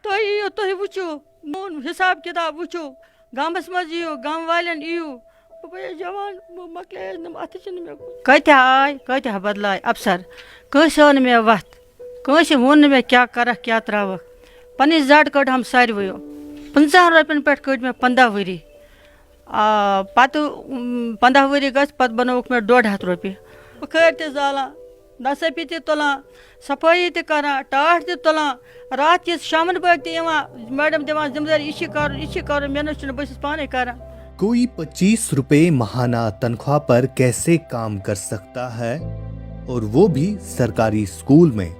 تُہۍ یِیِو تُہۍ وٕچھِو میون حِساب کِتاب وٕچھِو گامَس منٛز یِیِو گامہٕ والٮ۪ن یِیِو بہٕ گٔیَس جوان بہٕ مۄکلییَس نہٕ اَتھٕ چھِنہٕ مےٚ کۭتیٛاہ آے کۭتیٛاہ بدلاے اَفسر کٲنٛسہِ ہٲو نہٕ مےٚ وَتھ کٲنٛسہِ ووٚن نہٕ مےٚ کیٛاہ کَرَکھ کیٛاہ ترٛاوَکھ پَنٕنۍ زَڈ کٔڑہَم ساروِیو 50 رۄپیَن پٮ۪ٹھ کٔڑۍ مےٚ 15 ؤری پَتہٕ 15 ؤری گژھِ پَتہٕ بنووُکھ مےٚ 150 رۄپیہِ بُخٲرۍ تہِ زالان نَصفی تہِ تُلان صفٲیی تہِ کَران ٹاٹھ تہِ تُلان راتھ کِس شامَن بٲگۍ تہِ یِوان میڈم دِوان ذمہٕ دٲری یہِ چھِ کَرُن مےٚ نہٕ چھُنہٕ بہٕ چھَس پانَے کَران. کوئی 25 روپے ماہانہ تنخواہ پر کیسے کام کر سکتا ہے اور وہ بھی سرکاری اسکول میں.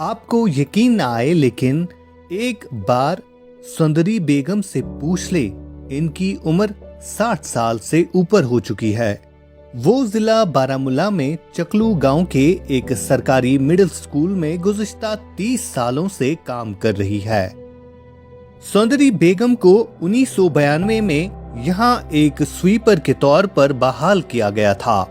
آپ کو یقین نہ آئے لیکن ایک بار سندری بیگم سے پوچھ لے ان کی عمر 60 سال سے اوپر ہو چکی ہے. وہ ضلع بارہمولہ میں چکلو گاؤں کے ایک سرکاری مڈل اسکول میں گزشتہ 30 سالوں سے کام کر رہی ہے. سندری بیگم کو 1992 میں یہاں ایک سویپر کے طور پر بحال کیا گیا تھا.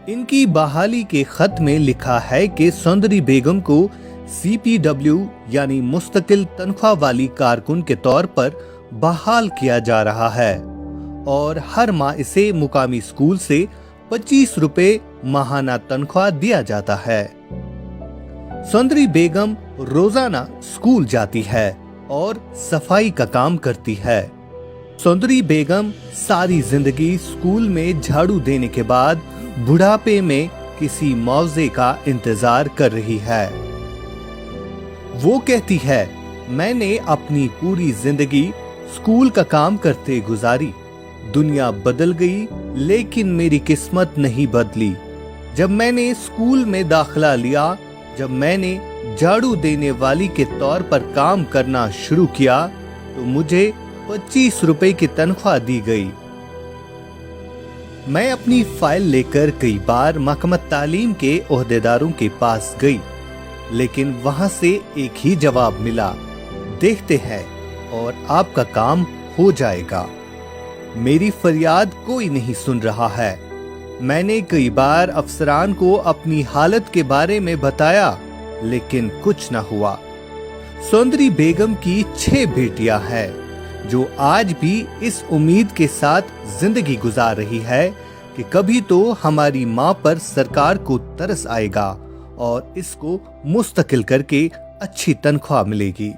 ان کی بحالی کے خط میں لکھا ہے کہ سندری بیگم کو CPW یعنی مستقل تنخواہ والی کارکن کے طور پر بحال کیا جا رہا ہے اور ہر ماہ اسے مقامی اسکول سے 25 روپے ماہانہ تنخواہ دیا جاتا ہے. سندری بیگم روزانہ اسکول جاتی ہے اور صفائی کا کام کرتی ہے. سندری بیگم ساری زندگی اسکول میں جھاڑو دینے کے بعد بڑھاپے میں کسی معاوضے کا انتظار کر رہی ہے. وہ کہتی ہے میں نے اپنی پوری زندگی اسکول کا کام کرتے گزاری. دنیا بدل گئی لیکن میری قسمت نہیں بدلی. جب میں نے اسکول میں داخلہ لیا جب میں نے جھاڑو دینے والی کے طور پر کام کرنا شروع کیا تو مجھے 25 روپے کی تنخواہ دی گئی. میں اپنی فائل لے کر کئی بار محکمہ تعلیم کے عہدیداروں کے پاس گئی لیکن وہاں سے ایک ہی جواب ملا دیکھتے ہیں اور آپ کا کام ہو جائے گا. میری فریاد کوئی نہیں سن رہا ہے. میں نے کئی بار افسران کو اپنی حالت کے بارے میں بتایا لیکن کچھ نہ ہوا. سندری بیگم کی 6 بیٹیاں ہیں جو آج بھی اس امید کے ساتھ زندگی گزار رہی ہے کہ کبھی تو ہماری ماں پر سرکار کو ترس آئے گا اور اس کو مستقل کر کے اچھی تنخواہ ملے گی.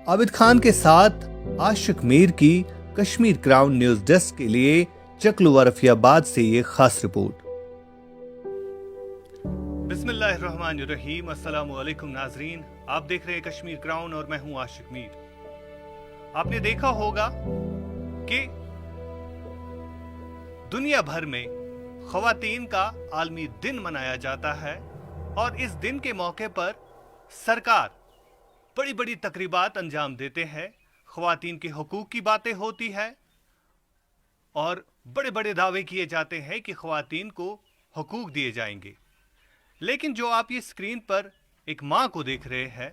عابد خان کے ساتھ عاشق میر کی کشمیر کراؤن نیوز ڈیسک کے لیے چکلو ورفی آباد سے یہ خاص رپورٹ. بسم اللہ الرحمن الرحیم. السلام علیکم ناظرین, آپ دیکھ رہے ہیں کشمیر کراؤن اور میں ہوں عاشق میر. آپ نے دیکھا ہوگا کہ دنیا بھر میں خواتین کا عالمی دن منایا جاتا ہے اور اس دن کے موقع پر سرکار بڑی بڑی تقریبات انجام دیتے ہیں. خواتین کے حقوق کی باتیں ہوتی ہے اور بڑے بڑے دعوے کیے جاتے ہیں کہ خواتین کو حقوق دیے جائیں گے. لیکن جو آپ یہ سکرین پر ایک ماں کو دیکھ رہے ہیں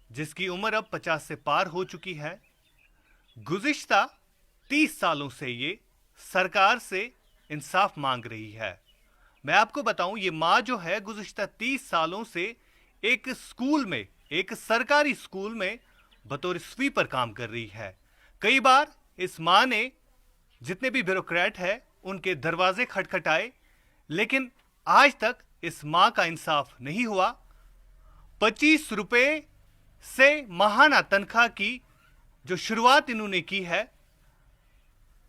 جس کی عمر اب 50 سے پار ہو چکی ہے, گزشتہ 30 سالوں سے یہ سرکار سے انصاف مانگ رہی ہے. میں آپ کو بتاؤں یہ ماں جو ہے گزشتہ 30 سالوں سے ایک اسکول میں, ایک سرکاری اسکول میں بطور سویپر کام کر رہی ہے. کئی بار اس ماں نے جتنے بھی بیوروکریٹ ہے ان کے دروازے کھٹکھٹائے لیکن آج تک اس ماں کا انصاف نہیں ہوا. 25 روپے سے ماہانہ تنخواہ کی جو شروعات انہوں نے کی ہے,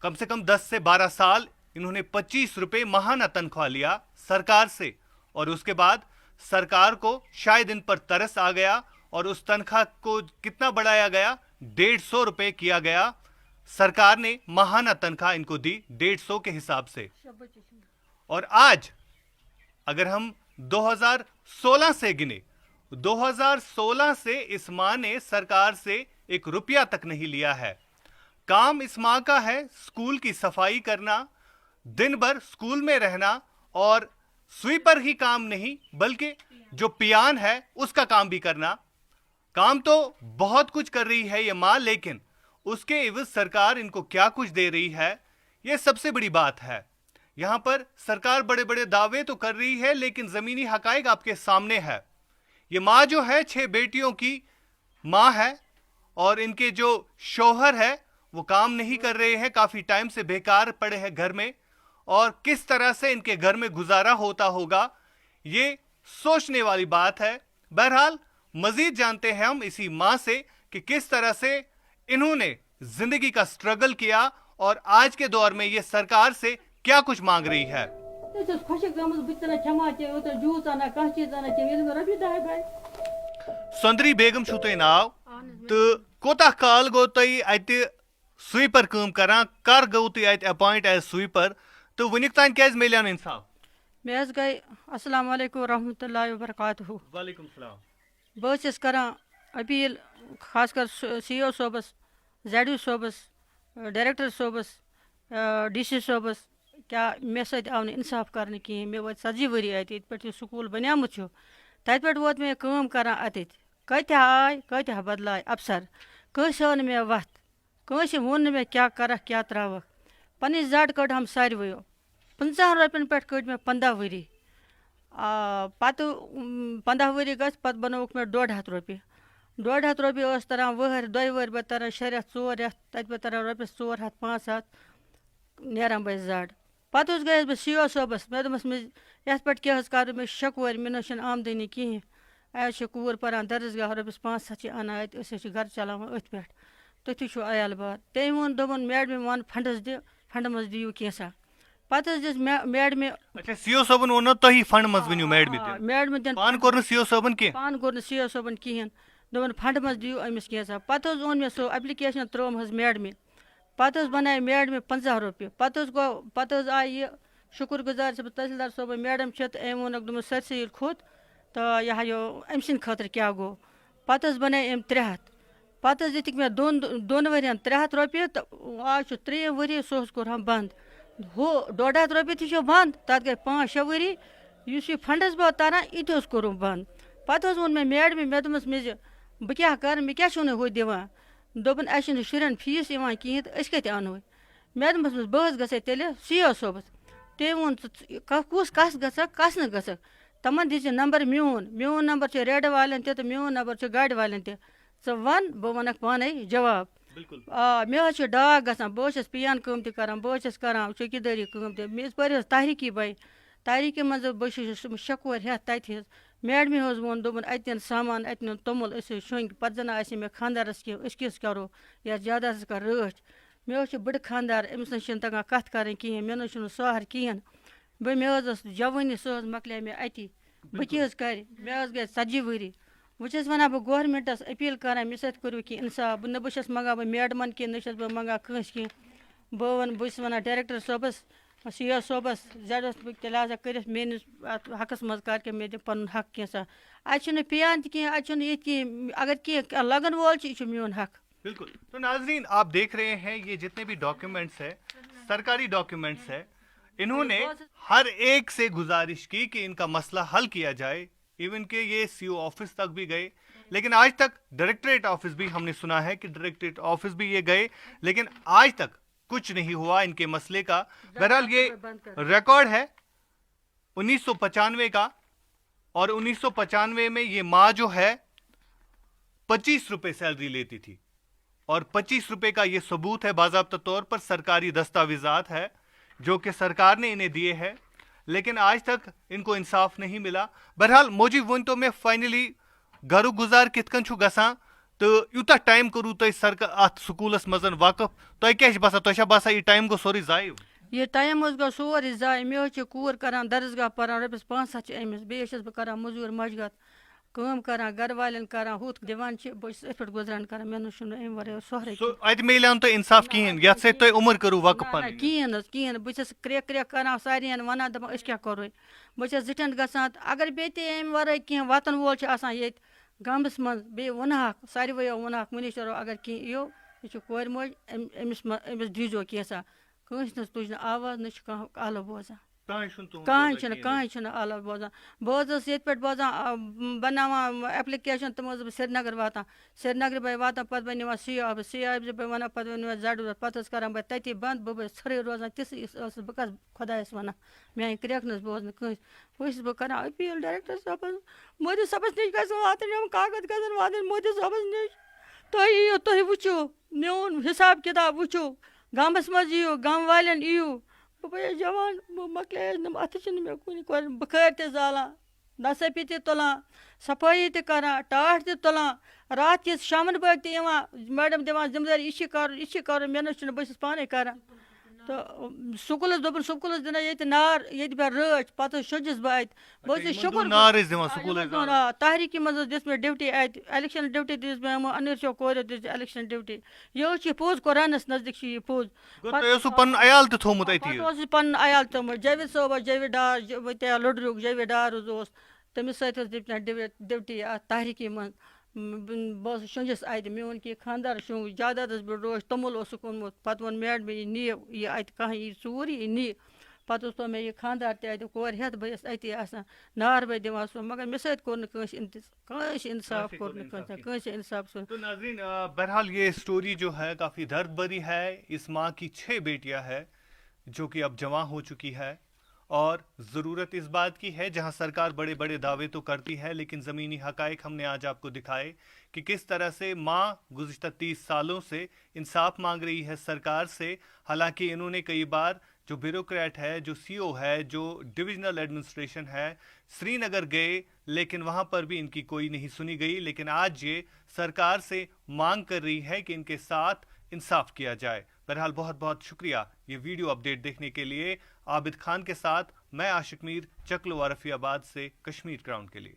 کم سے کم 10 سے 12 سال انہوں نے 25 روپے ماہانہ تنخواہ لیا سرکار سے اور اس کے بعد سرکار کو شاید ان پر ترس آ گیا اور اس تنخواہ کو کتنا بڑھایا گیا, 150 روپے کیا گیا. سرکار نے ماہانہ تنخواہ ان کو دی 150 کے حساب سے. اور آج اگر ہم 2016 سے گنے, 2016 سے اس ماں نے سرکار سے 1 روپیہ تک نہیں لیا ہے. کام اس ماں کا ہے اسکول کی صفائی کرنا, دن بھر اسکول میں رہنا, اور سویپر ہی کام نہیں بلکہ جو پیان ہے اس کا کام بھی کرنا. کام تو بہت کچھ کر رہی ہے یہ ماں, لیکن اس کے عوض سرکار ان کو کیا کچھ دے رہی ہے یہ سب سے بڑی بات ہے. یہاں پر سرکار بڑے بڑے دعوے تو کر رہی ہے لیکن زمینی حقائق آپ کے سامنے ہے. یہ ماں جو ہے 6 بیٹیوں کی ماں ہے اور ان کے جو شوہر ہے وہ کام نہیں کر رہے ہیں, کافی ٹائم سے بیکار پڑے ہیں گھر میں, اور کس طرح سے ان کے گھر میں گزارا ہوتا ہوگا یہ سوچنے والی بات ہے. بہرحال مزید جانتے ہیں ہم اسی ماں سے کہ کس طرح سے انہوں نے زندگی کا سٹرگل کیا اور آج کے دور میں یہ سرکار سے کیا کچھ مانگ رہی ہے. سندری بیگم چھو تۄہہِ ناو تہٕ کوتاہ کال گوٚو تۄہہِ اَتہِ سویپر کٲم کران, کر گوٚو تُہۍ اَتہِ اپوینٹ ایز سویپر تہٕ وُنیُک تام کیازِ میلیو نہٕ انصاف؟ مےٚ حظ گٔے السلام علیکم ورحمتہ اللہ وبرکاتہ. وعلیکم السلام. بہٕ ٲسٕس کران اپیٖل خاص کر سی او صٲبس, Z O صٲبس, director صٲبس, D C صٲبس, کیٛاہ مےٚ سۭتۍ آو نہٕ اِنصاف کرنہٕ کِہیٖنۍ. مےٚ وٲتۍ 40 ؤری اَتہِ, ییٚتہِ پٮ۪ٹھ یہِ سکوٗل بنیومُت چھُ تَتہِ پٮ۪ٹھ ووت مےٚ کٲم کران اَتٮ۪تھ. کۭتیاہ آے کۭتیاہ بدلاے افسر, کٲنٛسہِ ہٲو نہٕ مےٚ وَتھ, کٲنٛسہِ ووٚن نہٕ مےٚ کیٛاہ کَرکھ کیٛاہ ترٛاوَکھ. پنٕنۍ زَڈ کٔڑہم ساروٕیو. 50 رۄپیَن پٮ۪ٹھ کٔڑۍ مےٚ 15 ؤری. پَتہٕ 15 ؤری گژھِ پَتہٕ بنووُکھ مےٚ 150 رۄپیہِ. 150 رۄپیہِ ٲس تران ؤہٕرۍ, 2 ؤہٕرۍ پَتہٕ تران 6 رٮ۪تھ 4 رٮ۪تھ, تَتہِ پَتہٕ تران رۄپیَس 400 500 نیران بہٕ زَڈ. پَتہٕ حظ گٔیَس بہٕ سی او صٲبَس, مےٚ دوٚپمَس مےٚ یَتھ پٮ۪ٹھ کیٛاہ حظ کَرٕ, مےٚ چھِ شَکورِ, مےٚ نہ حظ چھَنہٕ آمدٔنی کِہیٖنۍ. اَسہِ چھِ کوٗر پَران درسگاہ, رۄپیَس 500 چھِ اَنان اَتہِ, أسۍ حظ چھِ گَرٕ چلاوان أتھۍ پٮ۪ٹھ. تُہۍ چھُو عیال بار. تٔمۍ ووٚن دوٚپُن میڈمہِ وَن فنڈٕس دِ, فنڈٕ منٛز دِیِو کینٛژھا. پَتہٕ حظ دِژ میڈمہِ. اچھا سی او صٲبن ووٚنو تۄہی فنڈ منٛز ؤنِو میڈمہِ دِنۍ, میڈمہِ دِنۍ پانہٕ کوٚر نہٕ سی او صٲبن کینٛہہ؟ پانہٕ کوٚر نہٕ سی او صٲبن کِہیٖنۍ. دوٚپُن فنڈٕ منٛز دِیِو أمِس کینٛژھا. پَتہٕ حظ اوٚن مےٚ سُہ ایپلِکیشن ترٲوم حظ میڈمہِ. پَتہٕ حظ بَنایہِ میڈمہِ 50 رۄپیہِ. پَتہٕ حظ گوٚو, پَتہٕ حظ آیہِ یہِ شُکُر گُزار چھَس بہٕ تحصیٖلدار صٲبٕنۍ میڈم چھِ تہٕ أمۍ ووٚنُکھ دوٚپمَس سٲرسٕے ییٚلہِ کھوٚت تہٕ یہِ ہا یہِ أمۍ سٕنٛدِ خٲطرٕ کیٛاہ گوٚو. پَتہٕ حظ بَنایہِ أمۍ 300. پَتہٕ حظ دِتِکھ مےٚ دۄن ؤرین 300 رۄپیہِ تہٕ آز چھُ 3 ؤری سُہ حظ کوٚرہم بنٛد. ہُہ 150 رۄپیہِ تہِ چھُ بنٛد, تَتھ گٔے 5-6 ؤری. یُس یہِ فنڈٕس بہٕ تران یہِ تہِ حظ کوٚرُم بنٛد. پَتہٕ حظ ووٚن مےٚ میڈمہِ, مےٚ دوٚپمَس مےٚ بہٕ کیٛاہ کَرٕ, مےٚ کیٛاہ چھُو نہٕ ہُہ دِوان. دوٚپُن اَسہِ چھُنہٕ شُرٮ۪ن فیٖس یِوان کِہیٖنۍ تہٕ أسۍ کَتہِ اَنہوے. مےٚ دوٚپمَس بہٕ حظ گژھے تیٚلہِ سی او صٲبَس. تٔمۍ ووٚن ژٕ کُس کَس گژھکھ کَس نہٕ گژھکھ, تِمن دِژٕ نمبر میون نمبر چھُ ریڈٕ والٮ۪ن تہِ تہٕ میون نمبر چھُ گاڑِ والٮ۪ن تہِ. ژٕ وَن بہٕ وَنکھ پانے جواب. مےٚ حظ چھُ ڈاکھ گژھان, بہٕ حظ چھَس پِیان کٲم تہِ کران, بہٕ حظ چھَس کران چوکیدٲری کٲم تہِ. مےٚ پٔر حظ تحریٖکی بے, تحریٖکی منٛز بہٕ چھُس شَکور ہٮ۪تھ تَتہِ حظ. میڈمہِ حظ ووٚن دوٚپُن اَتہِ نِن سامان, اَتہِ نِن توٚمُل, أسۍ حظ شۄنٛگۍ. پَتہٕ زَن آسہِ مےٚ خاندارَس کینٛہہ, أسۍ کیٛاہ حظ کَرو, یَتھ جادادَس کَر رٲچھ. مےٚ حظ چھُ بٔڑٕ خاندار, أمِس نہ چھِنہٕ تَگان کَتھ کَرٕنۍ کِہیٖنۍ, مےٚ نہ حظ چھُنہٕ سہر کِہیٖنۍ. مےٚ حظ ٲس جوٲنی, سُہ حظ مۄکلے مےٚ اَتی. بہٕ کیٛاہ حظ کَرِ, مےٚ حظ گٔے 40 ؤری. وۄنۍ چھَس وَنان بہٕ گورمٮ۪نٛٹَس اپیٖل کَران, مےٚ سۭتۍ کٔرِو کینٛہہ اِنصاف. نہ بہٕ چھَس منٛگان بہٕ میڈمَن کینٛہہ, نہ چھَس بہٕ منٛگان کٲنٛسہِ کینٛہہ. بہٕ چھَس وَنان ڈایریکٹر صٲبَس, سی او صٲبَس, زیڈَس تیٚلہِ ہسا کٔرِتھ میٲنِس اَتھ حقَس منٛز کَر کہِ مےٚ دِ پَنُن حق کینٛژھا. اَتہِ چھُنہٕ پیان تہِ کینٛہہ, اَتہِ چھُنہٕ ییٚتہِ کینٛہہ, اگر کینٛہہ لگن وول چھُ یہِ چھُ میون حق. بالکل. تو ناظرین آپ دیکھ رہے ہیں یہ جتنے بھی ڈاکیومنٹس ہیں, سرکاری ڈاکیومنٹس ہیں, انہوں نے ہر ایک سے گزارش کی کہ ان کا مسئلہ حل کیا جائے. ایون کہ یہ سی او آفس تک بھی گئے, لیکن آج تک ڈائریکٹریٹ آفس بھی ہم نے سنا ہے کہ ڈائریکٹریٹ آفس بھی یہ گئے, لیکن آج تک کچھ نہیں ہوا ان کے مسئلے کا. بہرحال یہ ریکارڈ ہے 1995 کا, اور 1995 میں یہ ماں جو ہے 25 روپے سیلری لیتی تھی, اور 25 روپے کا یہ ثبوت ہے باضابطہ طور پر, سرکاری دستاویزات ہے جو کہ سرکار نے انہیں دیے ہیں, لیکن آج تک ان کو انصاف نہیں ملا. بہرحال موجی ون تو میں فائنلی گھرو گزار کت کن چھو گسان تو یوتہ ٹائم کرو تہ ات سکولس مزن وقف, تہ کیا باسان, تہ باسان یہ ٹائم گو سوری ضائع. یہ ٹائم حظ گوٚو سورُے ضایع. مےٚ حظ چھِ کوٗر کران درسگاہ پران, رۄپیَس 500 چھِ أمِس, بیٚیہِ چھَس بہٕ کران موٚزوٗرۍ مَشگت کٲم کران, گرٕ والٮ۪ن کران ہُتھ دِوان چھِ, بہٕ چھَس أتھۍ پٮ۪ٹھ گُزاران کران, مےٚ نہ چھُنہٕ اَمہِ وَرٲے سہرٕے. اتہ میلیو نہٕ تۄہہِ انصاف کِہیٖنۍ یتھ سۭتۍ تۄہہِ عمر کٔرٕو وقف پنٕنۍ؟ کِہیٖنۍ حظ کِہیٖنۍ. بہٕ چھَس کرٛیٚکھ کران سارنٕے وَنان, دَپان أسۍ کیٛاہ کَرو. بہٕ چھَس زِٹھٮ۪ن گژھان تہٕ اگر بیٚیہِ تہِ اَمہِ وَرٲے کینٛہہ وَتَن وول چھُ آسان ییٚتہِ گامَس منٛز, بیٚیہِ ووٚنہَکھ ساروٕیو ووٚنہَکھ مٔنیٖشرو اگر کینٛہہ یِیو, یہِ چھُ کورِ موج, أمِس دیٖزیو کینٛژھا. کٲنٛسہِ نہٕ حظ تُج نہٕ آواز, نہ چھُ کانٛہہ اَلہٕ بوزان. کہاں چھُنہٕ علاوٕ بوزان بہٕ حظ ٲسٕس ییٚتہِ پٮ۪ٹھ بوزان بَناوان ایپلِکیشَن تِم حظ بہٕ سرینگر واتان سرینگرٕ بہٕ واتان پَتہٕ بہٕ نِوان سی آفِس بہٕ وَنان پَتہٕ بہٕ نِوان زَڈ پَتہٕ حظ کَران بہٕ تٔتی بنٛد بہٕ ٲسٕس ژھٔرٕے روزان تِژھٕے ٲسٕس بہٕ کَس خۄدایَس وَنان میٛانہِ کرٛٮ۪کھ نہٕ حظ بوزنہٕ کٲنٛسہِ وۄنۍ چھَس بہٕ کَران أپیٖل ڈایریکٹر صٲبَس مودی صٲبَس نِش گژھن واتٕنۍ یِم کاغذ گژھن واتٕنۍ مودی صٲبَس نِش تُہۍ یِیِو تُہۍ وٕچھِو میون حِساب کِتاب وٕچھِو گامَس منٛز یِیِو گامہٕ والٮ۪ن یِیِو بہٕ گٔیَس جوان بہٕ مۄکلییَس اَتھٕ چھِنہٕ مےٚ کُنہِ کورِ بُخٲرۍ تہِ زالان نَصٲفی تہِ تُلان صفٲیی تہِ کَران ٹاٹھ تہِ تُلان راتھ کِژ شامَن بٲگۍ تہِ یِوان میڈم دِوان ذِمہٕ دٲری یہِ چھِ کَرُن مےٚ نہ حظ چھُنہٕ بہٕ چھَس پانَے کَران تہٕ سکوٗلَس دوٚپُن سکوٗلَس دِنہ ییٚتہِ نار ییٚتہِ مےٚ رٲچھ پَتہٕ حظ شوٚنٛجِس بہٕ اَتہِ بہٕ حظ چھَس شُکُر تحریٖکی منٛز حظ دِژ مےٚ ڈِوٹی اَتہِ اٮ۪لٮ۪کشَن ڈِوٹی دِژ مےٚ یِمو أنیٖر چوک کورِ دِژ اٮ۪لٮ۪کشَن ڈِوٹی یہِ حظ چھِ پوٚز قۄرانَس نزدیٖک چھِ یہِ پوٚز پَتہٕ اوس پَنُن عیال تھوٚمُت جاوید صٲب اوس جاوید ڈار لٔڈرُک جاوید ڈار حظ اوس تٔمِس سۭتۍ حظ دِژ مےٚ ڈِوٹی اَتھ تحریٖکی منٛز بہٕ حظ شوٚنٛجِس اَتہِ میون کینٛہہ خاندار شوٚنٛگ جادادَس پٮ۪ٹھ روش توٚمُل اوسُکھ اوٚنمُت پَتہٕ ووٚن میڈمہِ یہِ نِیِو یہِ اَتہِ کانٛہہ یی ژوٗر یہِ نی پَتہٕ حظ تھوٚو مےٚ یہِ خاندار تہِ اَتہِ کورِ ہٮ۪تھ بہٕ ٲسٕس أتی آسان نار بٔے دِوان سُہ مگر مےٚ سۭتۍ کوٚر نہٕ کٲنٛسہِ اِنصاف کوٚر نہٕ کٲنٛسہِ اِنصاف تو ناظرین بہرحال یہ اسٹوری جو ہے کافی درد بھری ہے اس ماں کی 6 بیٹیاں ہے جو کہ اب جوان ہو چکی ہے اور ضرورت اس بات کی ہے جہاں سرکار بڑے بڑے دعوے تو کرتی ہے لیکن زمینی حقائق ہم نے آج آپ کو دکھائے کہ کس طرح سے ماں گزشتہ 30 سالوں سے انصاف مانگ رہی ہے سرکار سے حالانکہ انہوں نے کئی بار جو بیوروکریٹ ہے جو سی او ہے جو ڈویژنل ایڈمنسٹریشن ہے سری نگر گئے لیکن وہاں پر بھی ان کی کوئی نہیں سنی گئی لیکن آج یہ سرکار سے مانگ کر رہی ہے کہ ان کے ساتھ انصاف کیا جائے. بہرحال بہت بہت شکریہ یہ ویڈیو اپڈیٹ دیکھنے کے لیے. عابد خان کے ساتھ میں عاشق میر چکلوا رفیع آباد سے کشمیر کراؤن کے لیے.